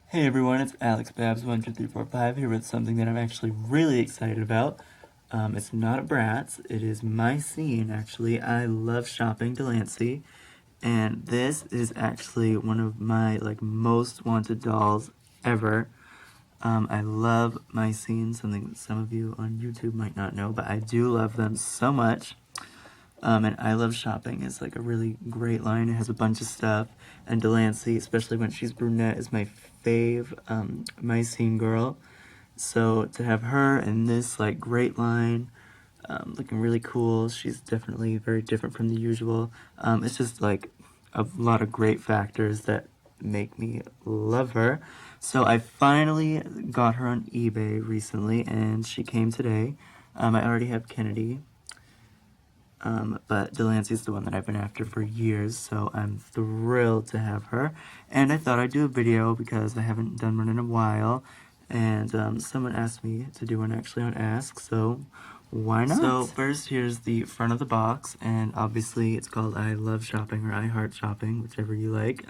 Hey everyone, it's Alex Babs12345 here with something that I'm actually really excited about. It's not a Bratz, it is MyScene actually. I love shopping Delancey, and this is actually one of my most wanted dolls ever. I love MyScene, something that some of you on YouTube might not know, but I do love them so much. And I Love Shopping is like a really great line. It has a bunch of stuff. And Delancey, especially when she's brunette, is my fave My Scene girl. So to have her in this like great line, looking really cool. She's definitely very different from the usual. It's just like a lot of great factors that make me love her. So I finally got her on eBay recently, and she came today. I already have Kennedy. But Delancey's the one that I've been after for years, so I'm thrilled to have her. And I thought I'd do a video because I haven't done one in a while, and someone asked me to do one actually on Ask, so why not? So first, here's the front of the box, and obviously it's called I Love Shopping or I Heart Shopping, whichever you like.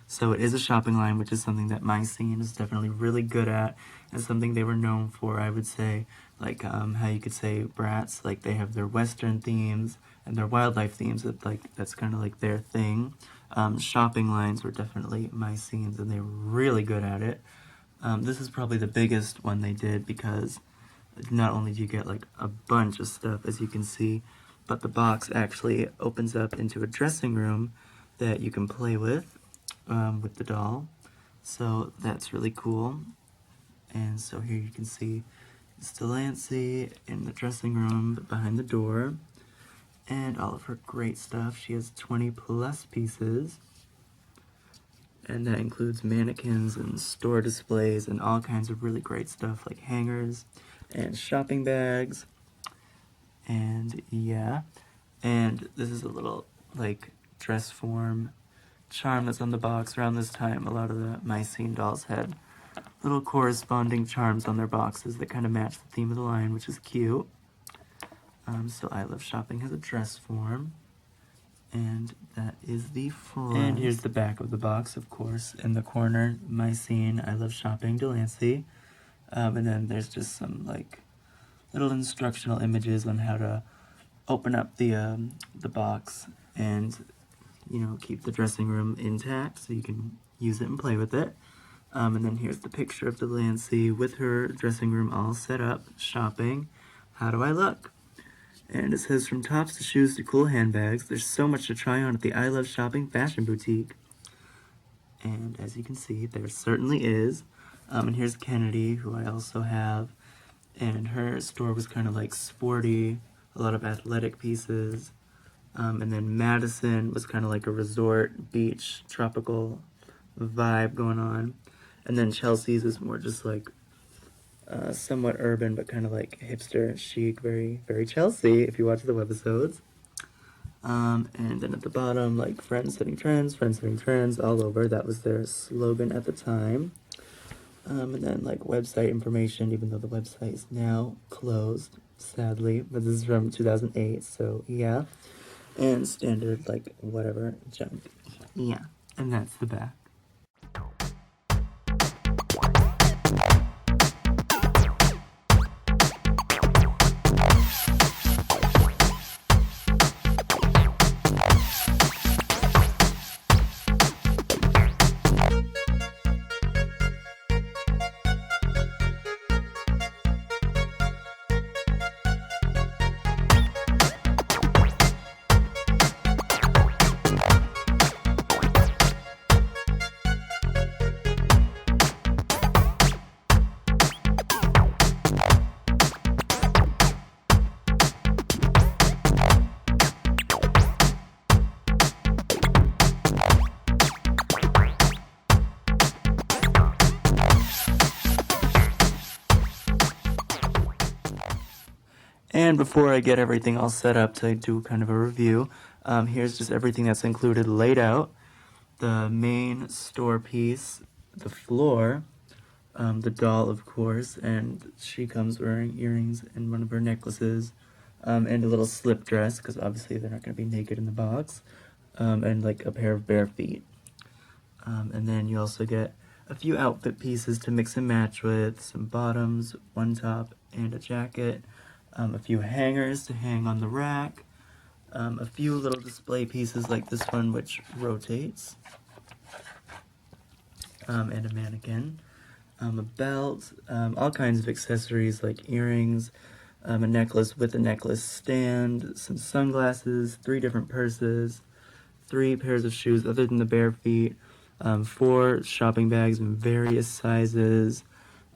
So it is a shopping line, which is something that MyScene is definitely really good at, and something they were known for, I would say. Like how you could say Bratz, like they have their Western themes and their wildlife themes, that's kind of like their thing. Shopping lines were definitely MyScene's, and they were really good at it. This is probably the biggest one they did because not only do you get like a bunch of stuff, as you can see, but the box actually opens up into a dressing room that you can play with the doll. So that's really cool. And so here you can see it's Delancey in the dressing room behind the door, and all of her great stuff. She has 20 plus pieces, and that includes mannequins and store displays and all kinds of really great stuff like hangers and shopping bags. And yeah, and this is a little like dress form charm that's on the box. Around this time, a lot of the MyScene dolls had little corresponding charms on their boxes that kind of match the theme of the line, which is cute. So I Love Shopping has a dress form, and that is the front. And here's the back of the box, of course. In the corner, MyScene, I Love Shopping, Delancey. And then there's just some like little instructional images on how to open up the box and keep the dressing room intact so you can use it and play with it. And then here's the picture of Delancey with her dressing room all set up, shopping. How do I look? And it says, from tops to shoes to cool handbags, there's so much to try on at the I Love Shopping fashion boutique. And as you can see, there certainly is. And here's Kennedy, who I also have. And her store was kind of like sporty, a lot of athletic pieces. And then Madison was kind of like a resort, beach, tropical vibe going on. And then Chelsea's is more just like somewhat urban, but kind of like hipster, chic, very, very Chelsea, if you watch the webisodes. And then at the bottom, like friends setting trends all over. That was their slogan at the time. And then like website information, even though the website is now closed, sadly, but this is from 2008, so yeah. And standard, like, whatever, junk. Yeah, and that's the back. And before I get everything all set up to do kind of a review, here's just everything that's included laid out. The main store piece, the floor, the doll, of course, and she comes wearing earrings and one of her necklaces, and a little slip dress, because obviously they're not going to be naked in the box, and like a pair of bare feet. And then you also get a few outfit pieces to mix and match with, some bottoms, one top, and a jacket, a few hangers to hang on the rack, a few little display pieces like this one which rotates, and a mannequin, a belt, all kinds of accessories like earrings, a necklace with a necklace stand, some sunglasses, 3 different purses, 3 pairs of shoes other than the bare feet, 4 shopping bags in various sizes.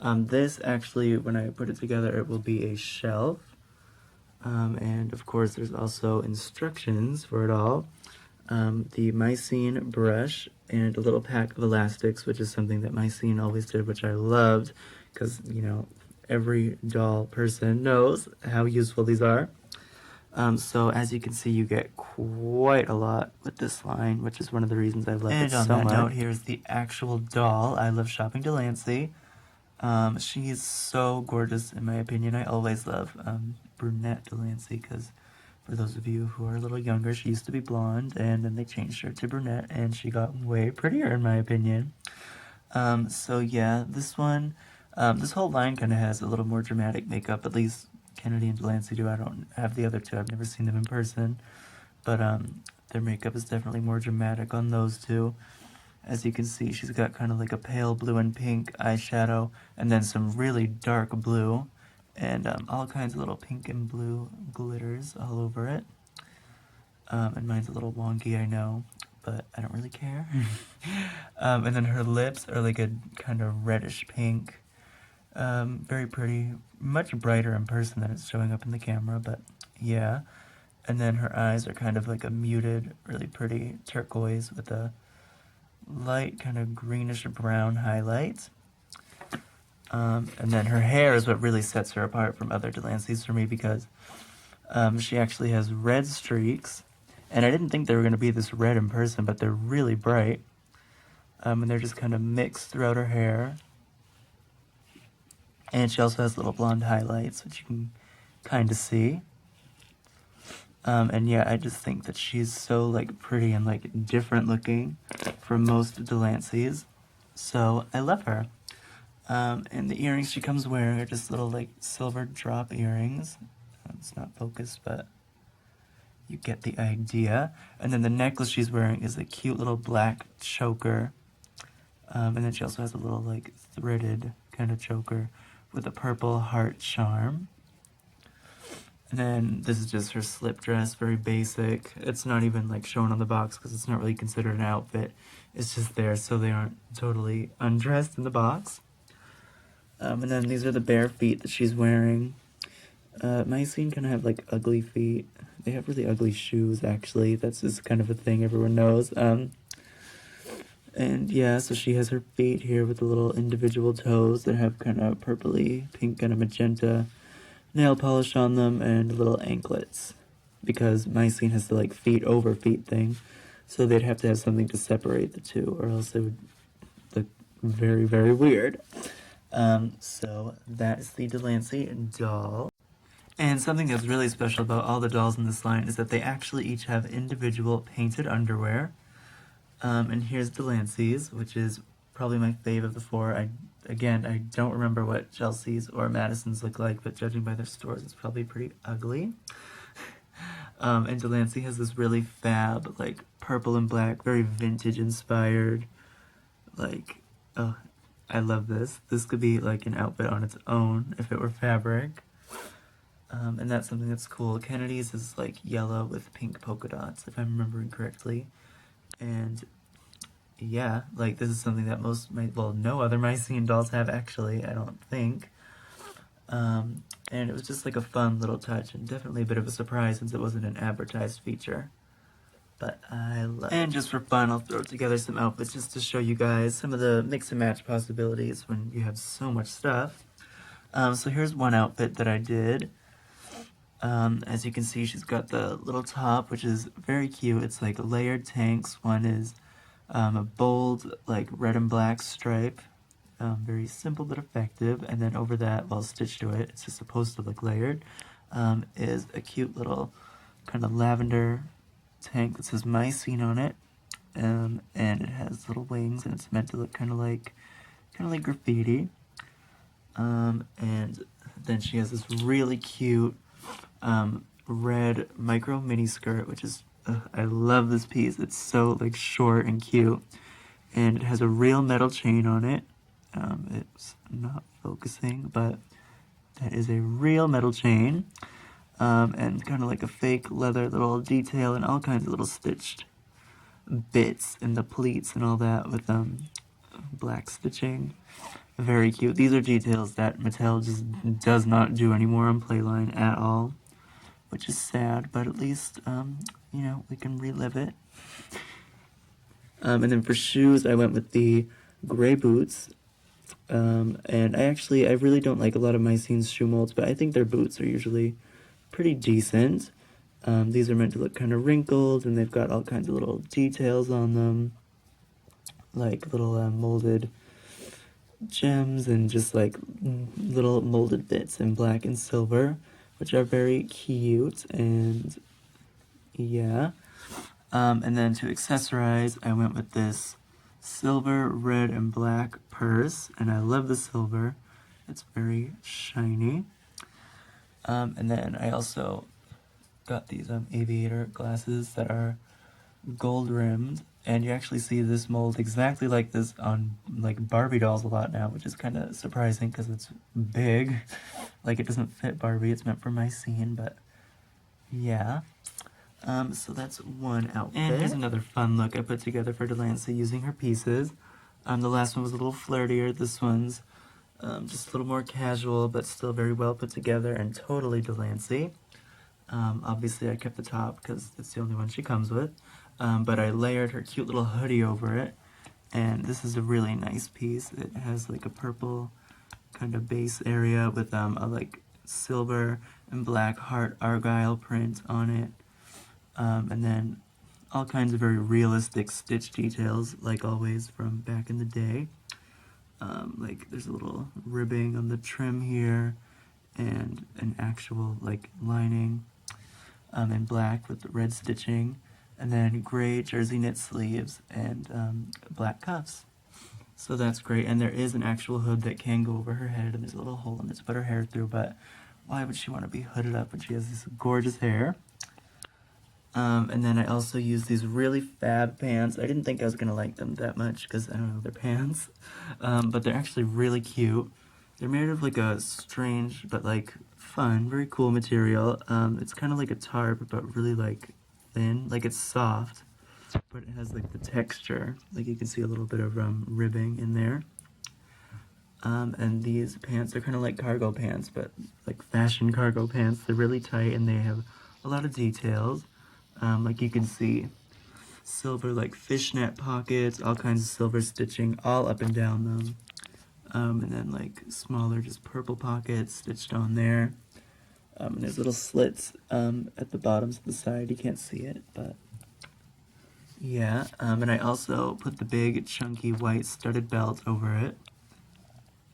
This actually, when I put it together, it will be a shelf. And of course there's also instructions for it all. The MyScene brush and a little pack of elastics, which is something that MyScene always did, which I loved, because, you know, every doll person knows how useful these are. So as you can see, you get quite a lot with this line, which is one of the reasons I love it so much. And on that note, here's the actual doll. I love shopping Delancey. She's so gorgeous in my opinion. I always love brunette Delancey, because for those of you who are a little younger, she used to be blonde, and then they changed her to brunette, and she got way prettier in my opinion. So yeah, this one, this whole line kind of has a little more dramatic makeup, at least Kennedy and Delancey do. I don't have the other 2, I've never seen them in person, but their makeup is definitely more dramatic on those 2. As you can see, she's got kind of like a pale blue and pink eyeshadow, and then some really dark blue, and all kinds of little pink and blue glitters all over it. And mine's a little wonky, I know, but I don't really care. And then her lips are like a kind of reddish pink. Very pretty, much brighter in person than it's showing up in the camera, but yeah. And then her eyes are kind of like a muted, really pretty turquoise with a light kind of greenish brown highlight. And then her hair is what really sets her apart from other Delanceys for me, because she actually has red streaks, and I didn't think they were going to be this red in person, but they're really bright, and they're just kind of mixed throughout her hair. And she also has little blonde highlights, which you can kind of see. And yeah, I just think that she's so, like, pretty and, like, different looking from most Delanceys. So, I love her. And the earrings she comes wearing are just little, like, silver drop earrings. It's not focused, but you get the idea. And then the necklace she's wearing is a cute little black choker. And then she also has a little, like, threaded kind of choker with a purple heart charm. And then this is just her slip dress, very basic. It's not even like shown on the box because it's not really considered an outfit. It's just there so they aren't totally undressed in the box. And then these are the bare feet that she's wearing. MyScene kind of have like ugly feet. They have really ugly shoes actually. That's just kind of a thing everyone knows. And yeah, so she has her feet here with the little individual toes that have kind of purpley, pink, kind of magenta nail polish on them, and little anklets, because MyScene has the like feet over feet thing, so they'd have to have something to separate the 2, or else it would look very, very weird. So that is the Delancey doll. And something that's really special about all the dolls in this line is that they actually each have individual painted underwear. And here's Delancey's, which is probably my fave of the 4. I don't remember what Chelsea's or Madison's look like, but judging by their stores, it's probably pretty ugly. And Delancey has this really fab, like, purple and black, very vintage inspired, like, oh, I love this. This could be, like, an outfit on its own if it were fabric. And that's something that's cool. Kennedy's is, like, yellow with pink polka dots, if I'm remembering correctly. And yeah, like, this is something that no other MyScene dolls have, actually, I don't think. And it was just like a fun little touch, and definitely a bit of a surprise since it wasn't an advertised feature. But I love it. And just for fun, I'll throw together some outfits just to show you guys some of the mix and match possibilities when you have so much stuff. So here's one outfit that I did. As you can see, she's got the little top, which is very cute. It's like layered tanks. One is a bold, like, red and black stripe. Very simple but effective. And then over that, well, stitched to it, it's just supposed to look layered, is a cute little kind of lavender tank that says MyScene on it. And it has little wings, and it's meant to look kind of like kind of like graffiti. And then she has this really cute red micro mini skirt, which is, I love this piece. It's so like short and cute. And it has a real metal chain on it. It's not focusing, but that is a real metal chain. And kind of like a fake leather little detail and all kinds of little stitched bits in the pleats and all that with black stitching. Very cute. These are details that Mattel just does not do anymore on Playline at all, which is sad, but at least, you know, we can relive it. And then for shoes, I went with the gray boots. And I really don't like a lot of MyScene's shoe molds, but I think their boots are usually pretty decent. These are meant to look kind of wrinkled, and they've got all kinds of little details on them, like little molded gems and just like little molded bits in black and silver, which are very cute. And yeah, and then to accessorize, I went with this silver, red, and black purse, and I love the silver. It's very shiny. And then I also got these aviator glasses that are gold rimmed, and you actually see this mold exactly like this on like Barbie dolls a lot now, which is kind of surprising because it's big. Like, it doesn't fit Barbie, it's meant for MyScene, but yeah. So that's one outfit. And here's another fun look I put together for Delancey using her pieces. The last one was a little flirtier. This one's just a little more casual, but still very well put together and totally Delancey. Obviously I kept the top because it's the only one she comes with. But I layered her cute little hoodie over it, and this is a really nice piece. It has like a purple kind of base area with a like silver and black heart argyle print on it, and then all kinds of very realistic stitch details, like always from back in the day. Like there's a little ribbing on the trim here, and an actual like lining in black with the red stitching. And then gray jersey knit sleeves and black cuffs. So that's great. And there is an actual hood that can go over her head, and there's a little hole in it to put her hair through, but why would she want to be hooded up when she has this gorgeous hair? And then I also used these really fab pants. I didn't think I was going to like them that much because, I don't know, they're pants. But they're actually really cute. They're made of like a strange but like fun, very cool material. It's kind of like a tarp, but really like thin, like it's soft, but it has like the texture, like you can see a little bit of ribbing in there. And these pants are kind of like cargo pants, but like fashion cargo pants. They're really tight and they have a lot of details. Like you can see silver like fishnet pockets, all kinds of silver stitching all up and down them. And then like smaller just purple pockets stitched on there. And there's little slits at the bottoms of the side. You can't see it, but yeah. And I also put the big chunky white studded belt over it.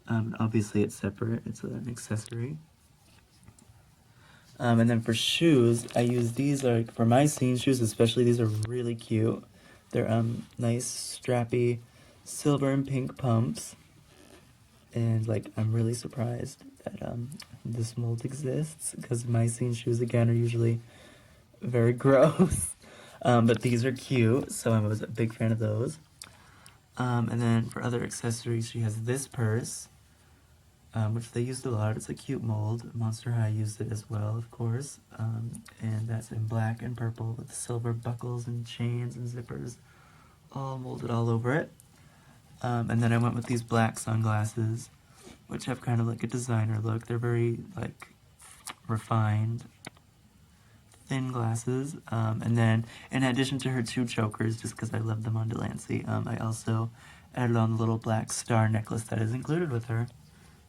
Obviously it's separate, it's an accessory. And then for shoes, I use these like for MyScene shoes especially. These are really cute. They're nice strappy silver and pink pumps. And like I'm really surprised that this mold exists, because MyScene shoes again are usually very gross. But these are cute, so I was a big fan of those. And then for other accessories, she has this purse, which they used a lot. It's a cute mold. Monster High used it as well, of course. And that's in black and purple with silver buckles and chains and zippers all molded all over it. And then I went with these black sunglasses, which have kind of like a designer look. They're very like refined, thin glasses. And then in addition to her two chokers, just because I love them on Delancey, I also added on the little black star necklace that is included with her.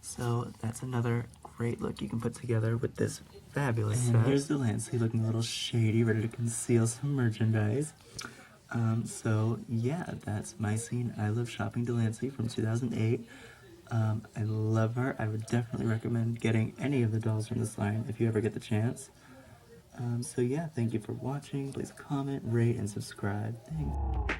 So that's another great look you can put together with this fabulous set. Here's Delancey looking a little shady, ready to conceal some merchandise. So yeah, that's MyScene I Love Shopping Delancey from 2008. I love her. I would definitely recommend getting any of the dolls from this line if you ever get the chance. So yeah, thank you for watching. Please comment, rate, and subscribe. Thanks.